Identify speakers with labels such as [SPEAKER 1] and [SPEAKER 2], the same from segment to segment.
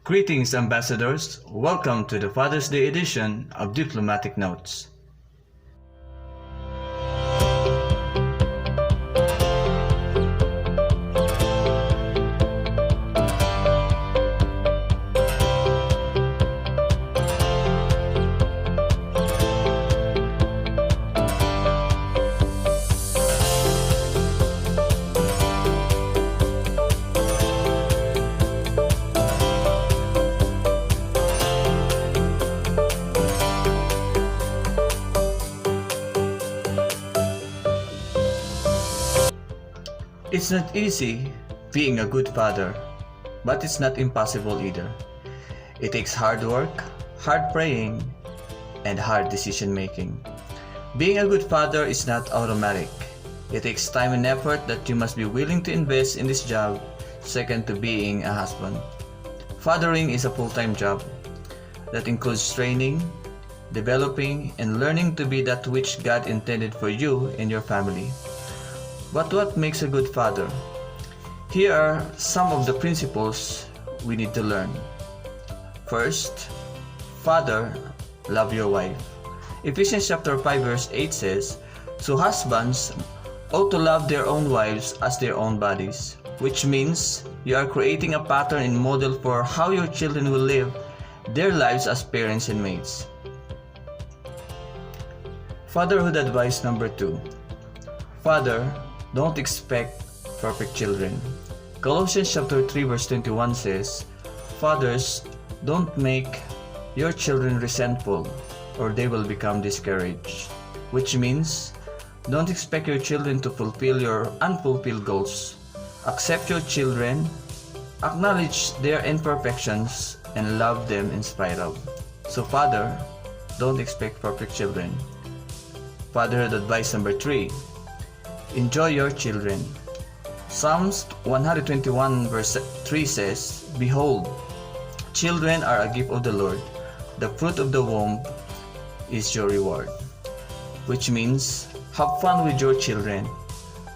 [SPEAKER 1] Greetings, ambassadors. Welcome to the Father's Day edition of Diplomatic Notes. It's not easy being a good father, but it's not impossible either. It takes hard work, hard praying, and hard decision making. Being a good father is not automatic. It takes time and effort that you must be willing to invest in this job, second to being a husband. Fathering is a full-time job that includes training, developing, and learning to be that which God intended for you and your family. But what makes a good father? Here are some of the principles we need to learn. First, father, love your wife. Ephesians chapter 5 verse 8 says, "So husbands ought to love their own wives as their own bodies," which means you are creating a pattern and model for how your children will live their lives as parents and mates. Fatherhood advice number 2. Father, don't expect perfect children. Colossians chapter 3 verse 21 says, "Fathers, don't make your children resentful, or they will become discouraged," which means don't expect your children to fulfill your unfulfilled goals. Accept your children, acknowledge their imperfections, and love them in spite of. So father, don't expect perfect children. Fatherhood advice number 3. Enjoy your children. Psalms 121 verse 3 says, "Behold, children are a gift of the Lord. The fruit of the womb is your reward," which means have fun with your children.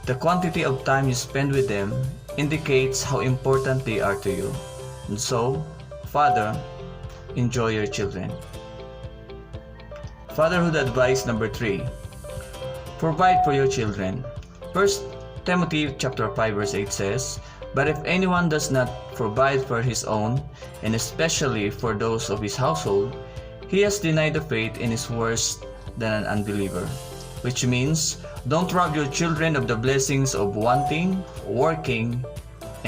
[SPEAKER 1] The quantity of time you spend with them indicates how important they are to you. And so, father, enjoy your children. Fatherhood advice number 3. Provide for your children. 1 Timothy chapter 5 verse 8 says, "But if anyone does not provide for his own, and especially for those of his household, he has denied the faith and is worse than an unbeliever," which means don't rob your children of the blessings of wanting, working,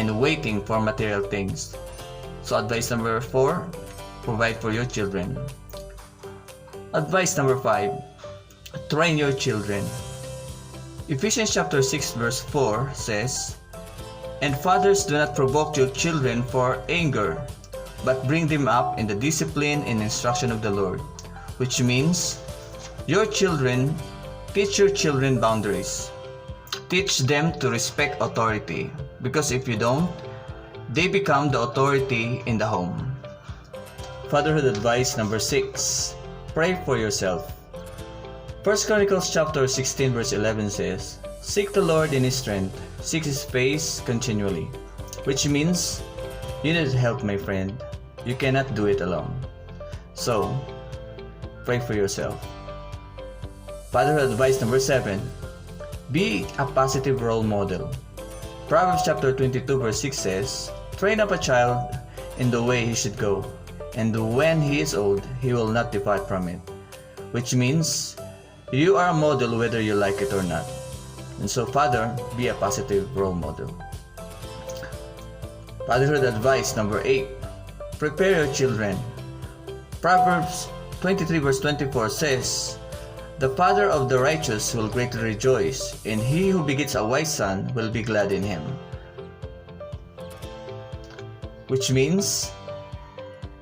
[SPEAKER 1] and waiting for material things. So advice number 4, provide for your children. Advice number 5, train your children. Ephesians chapter 6 verse 4 says, "And fathers, do not provoke your children for anger, but bring them up in the discipline and instruction of the Lord," which means your children, teach your children boundaries. Teach them to respect authority, because if you don't, they become the authority in the home. Fatherhood advice number 6, pray for yourself. 1 Chronicles chapter 16 verse 11 says, "Seek the Lord in His strength, seek His face continually," which means you need help, my friend. You cannot do it alone. So, pray for yourself. Fatherhood advice number 7, be a positive role model. Proverbs chapter 22 verse 6 says, "Train up a child in the way he should go, and when he is old, he will not depart from it," which means you are a model whether you like it or not. And so father, be a positive role model. Fatherhood advice number 8, prepare your children. Proverbs 23 verse 24 says, "The father of the righteous will greatly rejoice, and he who begets a wise son will be glad in him," which means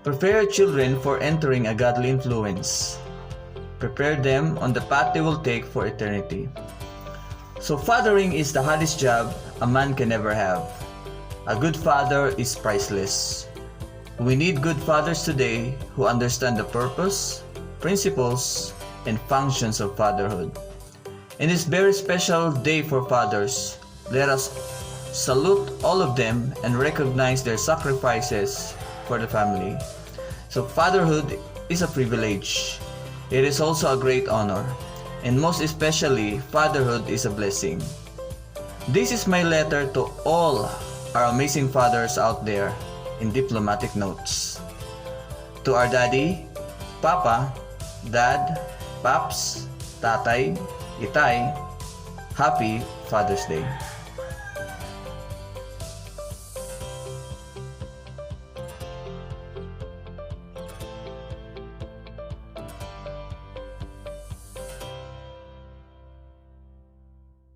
[SPEAKER 1] prepare your children for entering a godly influence. Prepare them on the path they will take for eternity. So fathering is the hardest job a man can ever have. A good father is priceless. We need good fathers today who understand the purpose, principles, and functions of fatherhood. In this very special day for fathers, let us salute all of them and recognize their sacrifices for the family. So fatherhood is a privilege. It is also a great honor. And most especially, fatherhood is a blessing. This is my letter to all our amazing fathers out there in diplomatic notes. To our daddy, papa, dad, paps, tatay, itay, happy Father's Day.